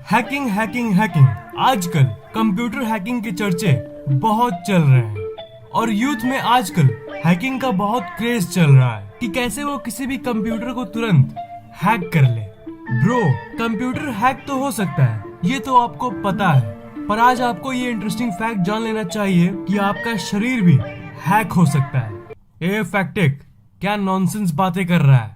Hacking hacking hacking. आजकल computer hacking के चर्चे बहुत चल रहे हैं और यूथ में आजकल हैकिंग का बहुत क्रेज चल रहा है कि कैसे वो किसी भी कंप्यूटर को तुरंत हैक कर ले। ब्रो, कंप्यूटर हैक तो हो सकता है, ये तो आपको पता है, पर आज आपको ये इंटरेस्टिंग फैक्ट जान लेना चाहिए कि आपका शरीर भी हैक हो सकता है। ये फैक्टिक क्या नॉनसेंस बातें कर रहा है।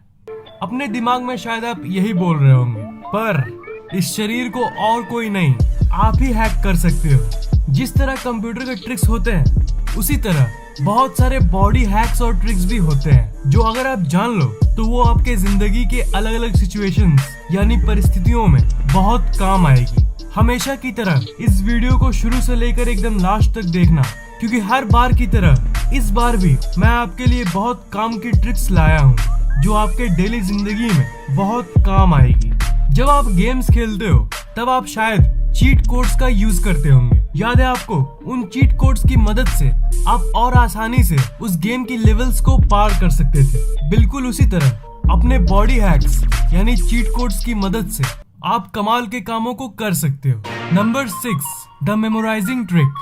अपने दिमाग में शायद आप यही बोल रहे होंगे, पर इस शरीर को और कोई नहीं, आप ही हैक कर सकते हो। जिस तरह कंप्यूटर के ट्रिक्स होते हैं उसी तरह बहुत सारे बॉडी हैक्स और ट्रिक्स भी होते हैं जो अगर आप जान लो तो वो आपके जिंदगी के अलग अलग सिचुएशंस यानी परिस्थितियों में बहुत काम आएगी। हमेशा की तरह इस वीडियो को शुरू से लेकर एकदम लास्ट तक देखना, क्योंकि हर बार की तरह इस बार भी मैं आपके लिए बहुत काम की ट्रिक्स लाया हूँ जो आपके डेली जिंदगी में बहुत काम आएगी। जब आप गेम्स खेलते हो तब आप शायद चीट कोड्स का यूज करते होंगे। याद है आपको? उन चीट कोड्स की मदद से आप और आसानी से उस गेम की लेवल्स को पार कर सकते थे। बिल्कुल उसी तरह अपने बॉडी हैक्स यानी चीट कोड्स की मदद से आप कमाल के कामों को कर सकते हो। Number 6, the memorising trick.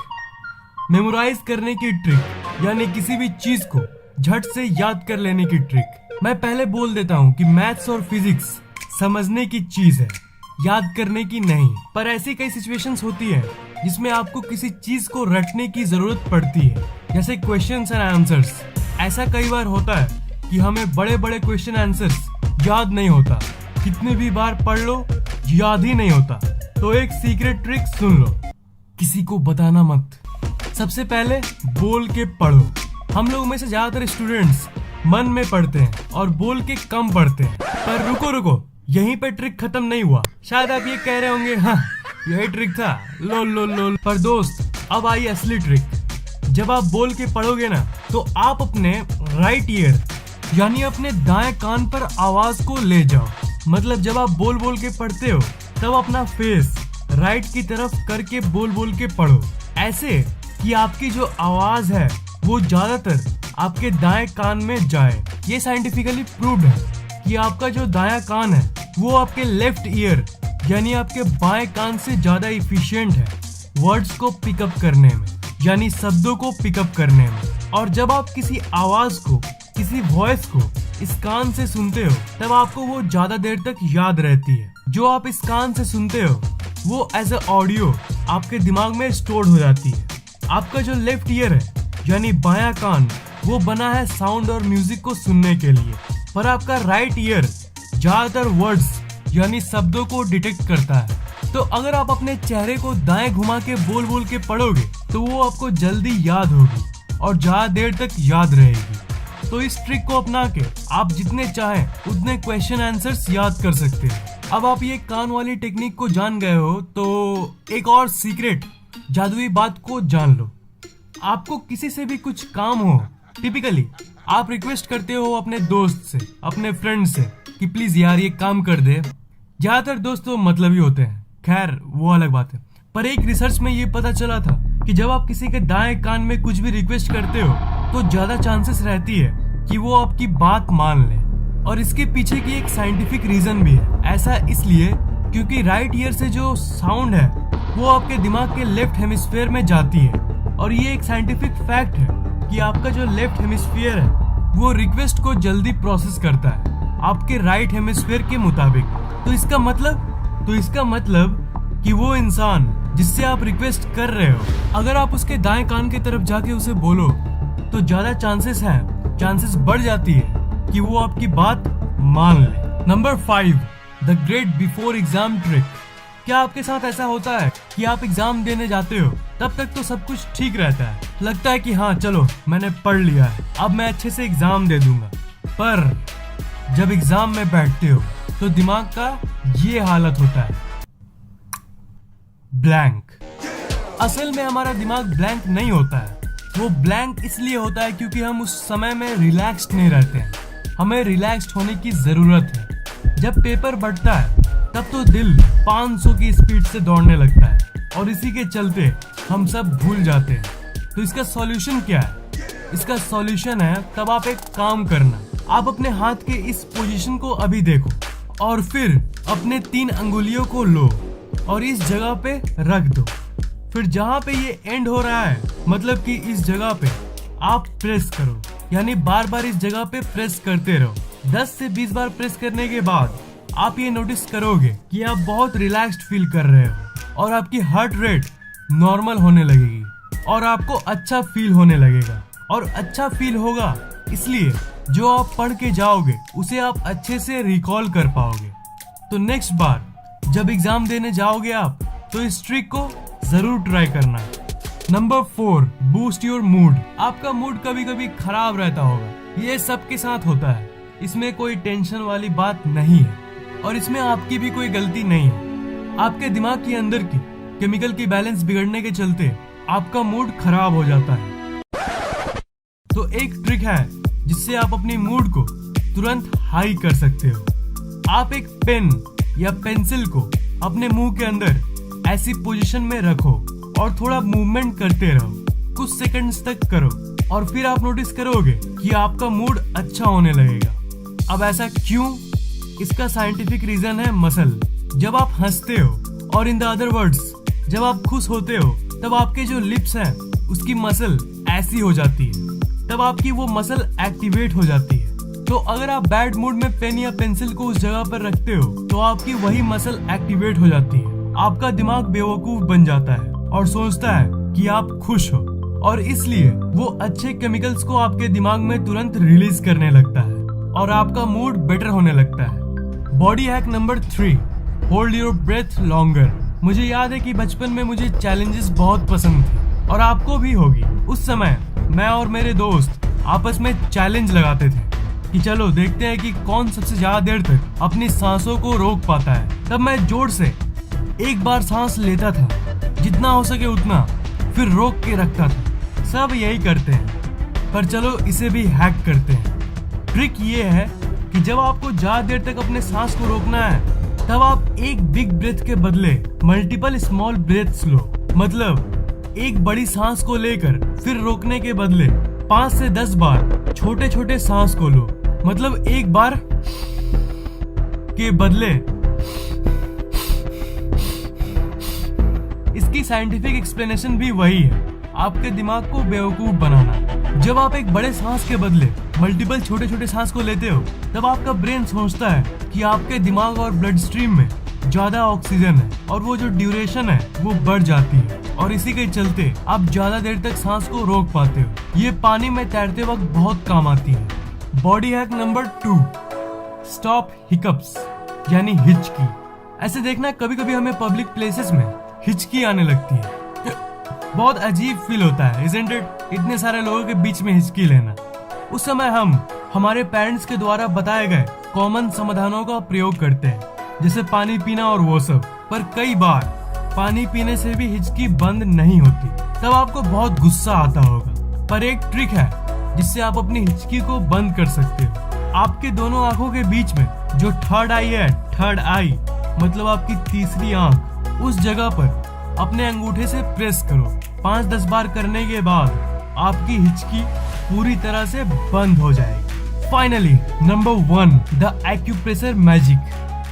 Memorise करने की ट्रिक यानी किसी भी चीज को झट से याद कर लेने की ट्रिक। मैं पहले बोल देता हूँ कि मैथ्स और फिजिक्स समझने की चीज है, याद करने की नहीं। पर ऐसी कई सिचुएशंस होती है जिसमें आपको किसी चीज को रटने की जरूरत पड़ती है, जैसे क्वेश्चंस एंड आंसर्स। ऐसा कई बार होता है कि हमें बड़े बड़े क्वेश्चन आंसर्स याद नहीं होता, कितने भी बार पढ़ लो याद ही नहीं होता। तो एक सीक्रेट ट्रिक सुन लो, किसी को बताना मत। सबसे पहले बोल के पढ़ो। हम लोग में से ज्यादातर स्टूडेंट्स मन में पढ़ते हैं और बोल के कम पढ़ते हैं। पर रुको, यहीं पे ट्रिक खत्म नहीं हुआ। शायद आप ये कह रहे होंगे, हाँ यही ट्रिक था, लोल लोल लोल। पर दोस्त, अब आई असली ट्रिक। जब आप बोल के पढ़ोगे ना तो आप अपने राइट ईयर यानी अपने दाएं कान पर आवाज को ले जाओ। मतलब जब आप बोल बोल के पढ़ते हो तब अपना फेस राइट की तरफ करके बोल बोल के पढ़ो, ऐसे कि आपकी जो आवाज है वो ज्यादातर आपके दाएं कान में जाए। ये साइंटिफिकली प्रूव्ड है कि आपका जो दायां कान है वो आपके लेफ्ट ईयर यानी आपके बाएं कान से ज्यादा इफिशिएंट है वर्ड्स को पिकअप करने में, यानी शब्दों को पिकअप करने में। और जब आप किसी आवाज को, किसी वॉइस को इस कान से सुनते हो तब आपको वो ज्यादा देर तक याद रहती है। जो आप इस कान से सुनते हो वो एज ए ऑडियो आपके दिमाग में स्टोर हो जाती है। आपका जो लेफ्ट ईयर है यानी बायां कान वो बना है साउंड और म्यूजिक को सुनने के लिए, पर आपका राइट ईयर ज्यादातर वर्ड्स यानी शब्दों को डिटेक्ट करता है। तो अगर आप अपने चेहरे को दाएं घुमा के बोल बोल के पढ़ोगे तो वो आपको जल्दी याद होगी और ज्यादा देर तक याद रहेगी। तो इस ट्रिक को अपना के आप जितने चाहें उतने क्वेश्चन आंसर्स याद कर सकते हैं। अब आप ये कान वाली टेक्निक को जान गए हो तो एक और सीक्रेट जादुई बात को जान लो। आपको किसी से भी कुछ काम हो, टिपिकली आप रिक्वेस्ट करते हो अपने दोस्त से, अपने फ्रेंड से कि प्लीज यार ये काम कर दे। ज्यादातर दोस्त तो मतलबी होते हैं, खैर वो अलग बात है। पर एक रिसर्च में ये पता चला था कि जब आप किसी के दाएं कान में कुछ भी रिक्वेस्ट करते हो तो ज्यादा चांसेस रहती है कि वो आपकी बात मान ले। और इसके पीछे की एक साइंटिफिक रीजन भी है। ऐसा इसलिए क्योंकि राइट ईयर से जो साउंड है वो आपके दिमाग के लेफ्ट हेमिस्फीयर में जाती है। और ये एक साइंटिफिक फैक्ट है कि आपका जो लेफ्ट हेमिस्फीयर है वो रिक्वेस्ट को जल्दी प्रोसेस करता है आपके राइट हेमिस्फीयर के मुताबिक। तो इसका मतलब कि वो इंसान जिससे आप रिक्वेस्ट कर रहे हो, अगर आप उसके दाएं कान की तरफ जाके उसे बोलो तो ज्यादा चांसेस बढ़ जाती है कि वो आपकी बात मान ले। Number 5, the great before exam trick. क्या आपके साथ ऐसा होता है कि आप एग्जाम देने जाते हो तब तक तो सब कुछ ठीक रहता है, लगता है कि हाँ चलो मैंने पढ़ लिया है, अब मैं अच्छे से एग्जाम दे दूंगा। पर जब एग्जाम में बैठते हो तो दिमाग का ये हालत होता है, ब्लैंक। असल में हमारा दिमाग ब्लैंक नहीं होता है, वो ब्लैंक इसलिए होता है क्योंकि हम उस समय में रिलैक्स्ड नहीं रहते हैं। हमें रिलैक्स्ड होने की जरूरत है। जब पेपर बढ़ता है तब तो दिल 500 की स्पीड से दौड़ने लगता है और इसी के चलते हम सब भूल जाते हैं। तो इसका सॉल्यूशन क्या है? इसका सॉल्यूशन है, तब आप एक काम करना, आप अपने हाथ के इस पोजीशन को अभी देखो और फिर अपने 3 अंगुलियों को लो और इस जगह पे रख दो। फिर जहाँ पे ये एंड हो रहा है, मतलब कि इस जगह पे आप प्रेस करो, यानी बार बार इस जगह पे प्रेस करते रहो। 10 से 20 बार प्रेस करने के बाद आप ये नोटिस करोगे कि आप बहुत रिलैक्स्ड फील कर रहे हो और आपकी हार्ट रेट नॉर्मल होने लगेगी और आपको अच्छा फील होने लगेगा। और अच्छा फील होगा इसलिए जो आप पढ़ के जाओगे उसे आप अच्छे से रिकॉल कर पाओगे। तो नेक्स्ट बार जब एग्जाम देने जाओगे आप, तो इस ट्रिक को जरूर ट्राई करना। Number 4, boost your mood. आपका मूड कभी कभी खराब रहता होगा, ये सबके साथ होता है, इसमें कोई टेंशन वाली बात नहीं है और इसमें आपकी भी कोई गलती नहीं है। आपके दिमाग के अंदर की केमिकल की बैलेंस बिगड़ने के चलते आपका मूड खराब हो जाता है। तो एक ट्रिक है जिससे आप अपनी मूड को तुरंत हाई कर सकते हो। आप एक पेन या पेंसिल को अपने मुंह के अंदर ऐसी पोजीशन में रखो और थोड़ा मूवमेंट करते रहो, कुछ सेकंड्स तक करो और फिर आप नोटिस करोगे कि आपका मूड अच्छा होने लगेगा। अब ऐसा क्यों? इसका साइंटिफिक रीजन है मसल। जब आप हंसते हो और इन द अदर वर्ड्स जब आप खुश होते हो, तब आपके जो लिप्स हैं उसकी मसल ऐसी हो जाती है, तब आपकी वो मसल एक्टिवेट हो जाती है। तो अगर आप बैड मूड में पेन या पेंसिल को उस जगह पर रखते हो तो आपकी वही मसल एक्टिवेट हो जाती है। आपका दिमाग बेवकूफ बन जाता है और सोचता है कि आप खुश हो और इसलिए वो अच्छे केमिकल्स को आपके दिमाग में तुरंत रिलीज करने लगता है और आपका मूड बेटर होने लगता है। Body hack number 3, hold your breath longer. मुझे याद है कि बचपन में मुझे चैलेंजेस बहुत पसंद थी और आपको भी होगी। उस समय मैं और मेरे दोस्त आपस में चैलेंज लगाते थे कि चलो देखते हैं कि कौन सबसे ज्यादा देर तक अपनी सांसों को रोक पाता है। तब मैं जोर से एक बार सांस लेता था, जितना हो सके उतना, फिर रोक के रखता था। सब यही करते हैं, पर चलो इसे भी हैक करते हैं। ट्रिक ये है कि जब आपको ज्यादा देर तक अपने सांस को रोकना है, तब आप एक बिग ब्रेथ के बदले मल्टीपल स्मॉल ब्रेथ्स लो। मतलब एक बड़ी सांस को लेकर फिर रोकने के बदले 5 से 10 बार छोटे छोटे सांस को लो। मतलब एक बार के बदले। इसकी साइंटिफिक एक्सप्लेनेशन भी वही है, आपके दिमाग को बेवकूफ बनाना। जब आप एक बड़े सांस के बदले मल्टीपल छोटे छोटे सांस को लेते हो, तब आपका ब्रेन सोचता है कि आपके दिमाग और ब्लड स्ट्रीम में ज्यादा ऑक्सीजन है और वो जो ड्यूरेशन है वो बढ़ जाती है और इसी के चलते आप ज्यादा देर तक सांस को रोक पाते हो। ये पानी में तैरते वक्त बहुत काम आती है। Body hack number 2, stop hiccups, यानी हिचकी। ऐसे देखना, कभी कभी हमें पब्लिक प्लेसेस में हिचकी आने लगती है। बहुत अजीब फील होता है, isn't it? इतने सारे लोगों के बीच में हिचकी लेना। उस समय हम हमारे पेरेंट्स के द्वारा बताए गए कॉमन समाधानों का प्रयोग करते हैं, जैसे पानी पीना और वो सब। पर कई बार पानी पीने से भी हिचकी बंद नहीं होती, तब आपको बहुत गुस्सा आता होगा। पर एक ट्रिक है जिससे आप अपनी हिचकी को बंद कर सकते हो। आपके दोनों आंखों के बीच में जो थर्ड आई है, थर्ड आई मतलब आपकी तीसरी आंख, उस जगह पर अपने अंगूठे से प्रेस करो। 5-10 बार करने के बाद आपकी हिचकी पूरी तरह से बंद हो जाएगी। Finally number 1, the acupressure magic,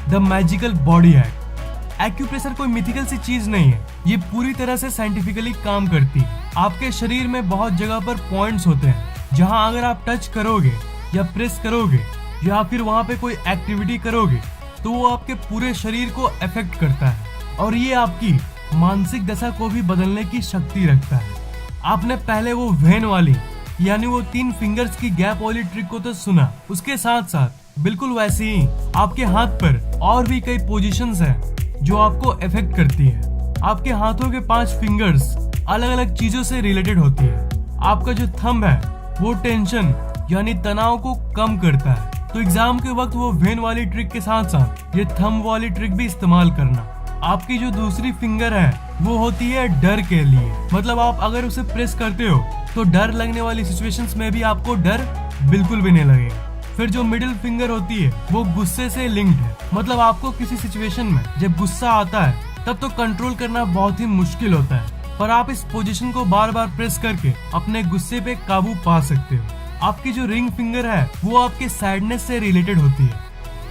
the magical body hack. Acupressure कोई मिथिकल सी चीज नहीं है, ये पूरी तरह से साइंटिफिकली काम करती है। आपके शरीर में बहुत जगह पर पॉइंट्स होते हैं जहां अगर आप टच करोगे या प्रेस करोगे या फिर वहां पे कोई एक्टिविटी करोगे तो वो आपके पूरे शरीर को अफेक्ट करता है और ये आपकी मानसिक दशा को भी बदलने की शक्ति रखता है। आपने पहले वो वेन वाली यानी वो 3 फिंगर्स की गैप वाली ट्रिक को तो सुना, उसके साथ साथ बिल्कुल वैसे ही आपके हाथ पर और भी कई पोजीशंस हैं जो आपको अफेक्ट करती है। आपके हाथों के 5 फिंगर्स अलग अलग चीजों से रिलेटेड होती है। आपका जो थंब है वो टेंशन यानी तनाव को कम करता है, तो एग्जाम के वक्त वो वेन वाली ट्रिक के साथ साथ ये थंब वाली ट्रिक भी इस्तेमाल करना। आपकी जो दूसरी फिंगर है वो होती है डर के लिए, मतलब आप अगर उसे प्रेस करते हो तो डर लगने वाली सिचुएशंस में भी आपको डर बिल्कुल भी नहीं लगेगा। फिर जो मिडिल फिंगर होती है वो गुस्से से लिंक्ड है, मतलब आपको किसी सिचुएशन में जब गुस्सा आता है तब तो कंट्रोल करना बहुत ही मुश्किल होता है, पर आप इस पोजीशन को बार बार प्रेस करके अपने गुस्से पे काबू पा सकते हो। आपकी जो रिंग फिंगर है वो आपके सैडनेस से रिलेटेड होती है,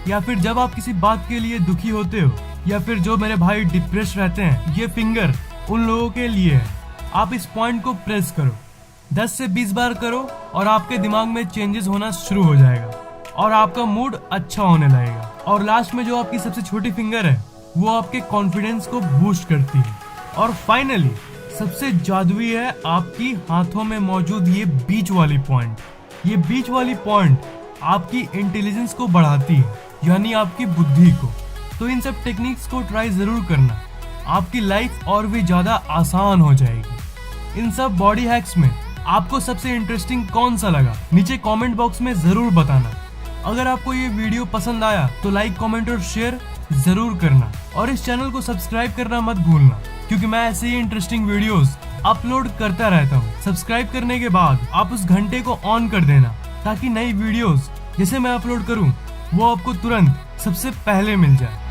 या फिर जब आप किसी बात के लिए दुखी होते हो या फिर जो मेरे भाई डिप्रेस रहते हैं, ये फिंगर उन लोगों के लिए है। आप इस पॉइंट को प्रेस करो, 10 से 20 बार करो और आपके दिमाग में चेंजेस होना शुरू हो जाएगा और आपका मूड अच्छा होने लगेगा। और लास्ट में जो आपकी सबसे छोटी फिंगर है वो आपके कॉन्फिडेंस को बूस्ट करती है। और फाइनली सबसे जादुई है आपकी हाथों में मौजूद ये बीच वाली पॉइंट। ये बीच वाली पॉइंट आपकी इंटेलिजेंस को बढ़ाती है, यानी आपकी बुद्धि को। तो इन सब टेक्निक्स को ट्राई जरूर करना, आपकी लाइफ और भी ज्यादा आसान हो जाएगी। इन सब बॉडी हैक्स में आपको सबसे इंटरेस्टिंग कौन सा लगा, नीचे कमेंट बॉक्स में जरूर बताना। अगर आपको ये वीडियो पसंद आया तो लाइक, कमेंट और शेयर जरूर करना और इस चैनल को सब्सक्राइब करना मत भूलना, क्योंकि मैं ऐसे ही इंटरेस्टिंग वीडियोस अपलोड करता रहता हूँ। सब्सक्राइब करने के बाद आप उस घंटे को ऑन कर देना, ताकि नई वीडियोस जैसे मैं अपलोड करूँ वो आपको तुरंत सबसे पहले मिल जाए।